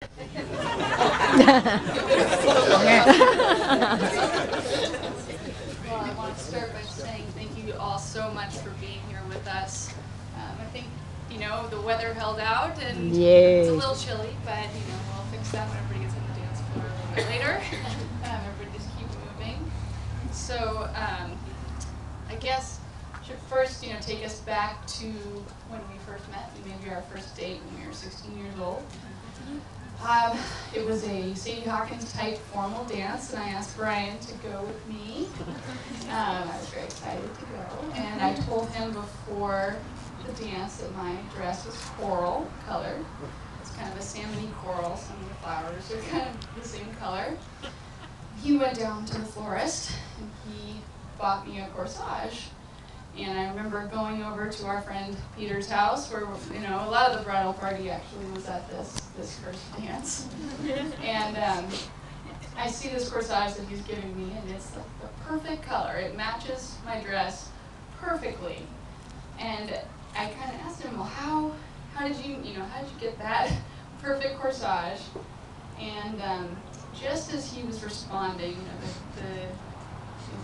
Well, I want to start by saying thank you all so much for being here with us. I think, the weather held out and it's a little chilly, but, we'll fix that when everybody gets on the dance floor a little bit later. Everybody just keep moving. So, I guess I should first, take us back to when we first met, maybe our first date when we were 16 years old. It was a Sadie Hawkins type formal dance, and I asked Brian to go with me. I was very excited to go, and I told him before the dance that my dress was coral colored. It's kind of a salmon-y coral. Some of the flowers are kind of the same color. He went down to the florist, and he bought me a corsage. And I remember going over to our friend Peter's house where, a lot of the bridal party actually was at this first dance. And I see this corsage that he's giving me, and it's the perfect color. It matches my dress perfectly. And I kind of asked him, well, how did you get that perfect corsage? And just as he was responding, the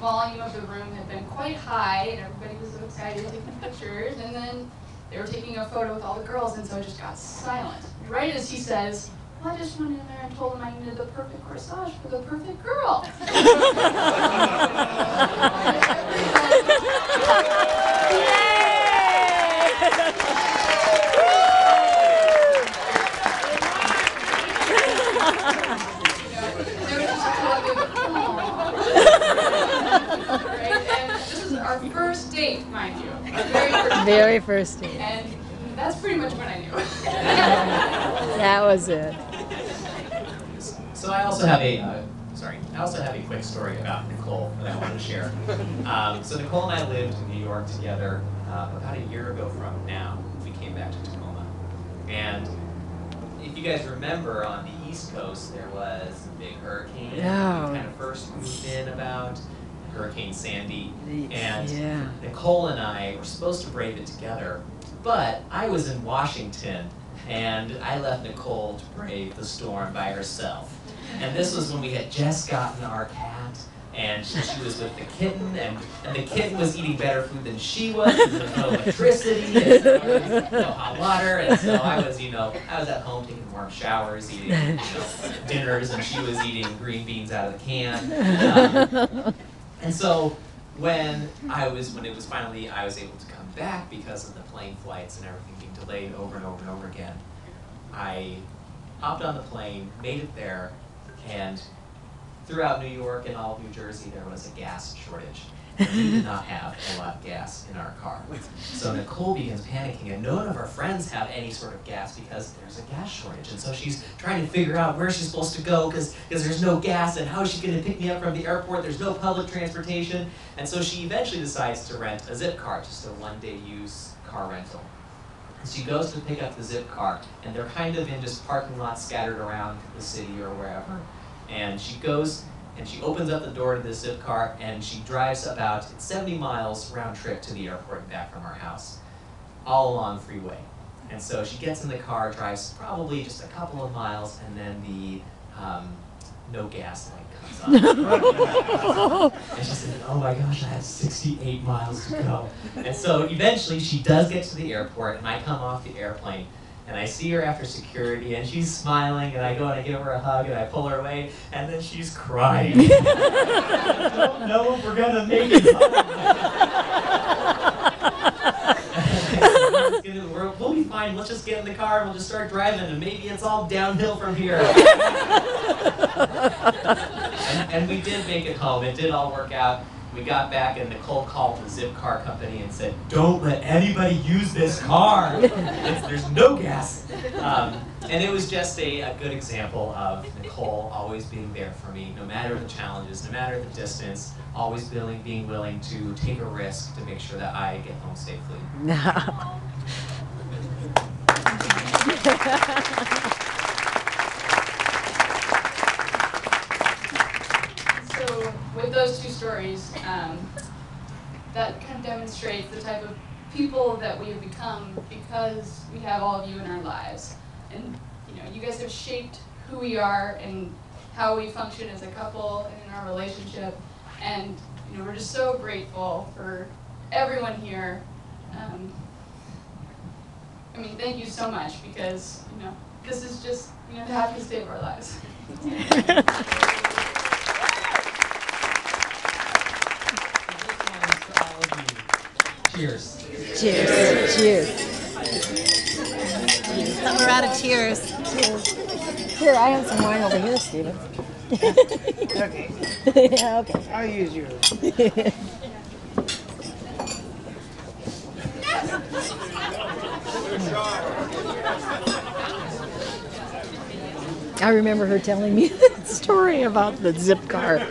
volume of the room had been quite high, and everybody was so excited taking pictures, and then they were taking a photo with all the girls, and so it just got silent. Right as he says, well, I just went in there and told him I needed the perfect corsage for the perfect girl. Our first date, mind you. Our very first date. And that's pretty much when I knew. That was it. So I also have a quick story about Nicole that I want to share. So Nicole and I lived in New York together about a year ago from now. We came back to Tacoma. And if you guys remember, on the East Coast, there was a big hurricane. Oh. We kind of first moved in about Hurricane Sandy, and yeah. Nicole and I were supposed to brave it together, but I was in Washington, and I left Nicole to brave the storm by herself. And this was when we had just gotten our cat, and she was with the kitten, and the kitten was eating better food than she was, because there was no electricity, and there was no hot water, and so I was at home taking warm showers, eating dinners, and she was eating green beans out of the can. And so when I was able to come back because of the plane flights and everything being delayed over and over and over again, I hopped on the plane, made it there, and throughout New York and all of New Jersey there was a gas shortage. We did not have a lot of gas in our car. So Nicole begins panicking, and none of our friends have any sort of gas because there's a gas shortage. And so she's trying to figure out where she's supposed to go because there's no gas, and how is she going to pick me up from the airport? There's no public transportation. And so she eventually decides to rent a Zip car, just a one-day use car rental. And she goes to pick up the Zip car, and they're kind of in just parking lots scattered around the city or wherever. And she goes and she opens up the door to the Zip car, and she drives about 70 miles round trip to the airport and back from our house, all along freeway. And so she gets in the car, drives probably just a couple of miles, and then the no gas light comes on. And she said, oh my gosh, I have 68 miles to go. And so eventually she does get to the airport, and I come off the airplane, and I see her after security, and she's smiling, and I go and I give her a hug, and I pull her away, and then she's crying. I don't know if we're gonna make it home. We'll be fine, let's just get in the car, and we'll just start driving, and maybe it's all downhill from here. And we did make it home, it did all work out. We got back, and Nicole called the Zip car company and said, don't let anybody use this car. There's no gas. And it was just a good example of Nicole always being there for me, no matter the challenges, no matter the distance, always being willing to take a risk to make sure that I get home safely. So with those two stories, that kind of demonstrates the type of people that we have become because we have all of you in our lives. And you guys have shaped who we are and how we function as a couple and in our relationship. And we're just so grateful for everyone here. Thank you so much, because this is just the happiest day of our lives. Cheers. Cheers. Cheers. We're out of tears. Cheers. Here, I have some wine over here, Stephen. Okay. Yeah, okay. I'll use yours. I remember her telling me that story about the zip car.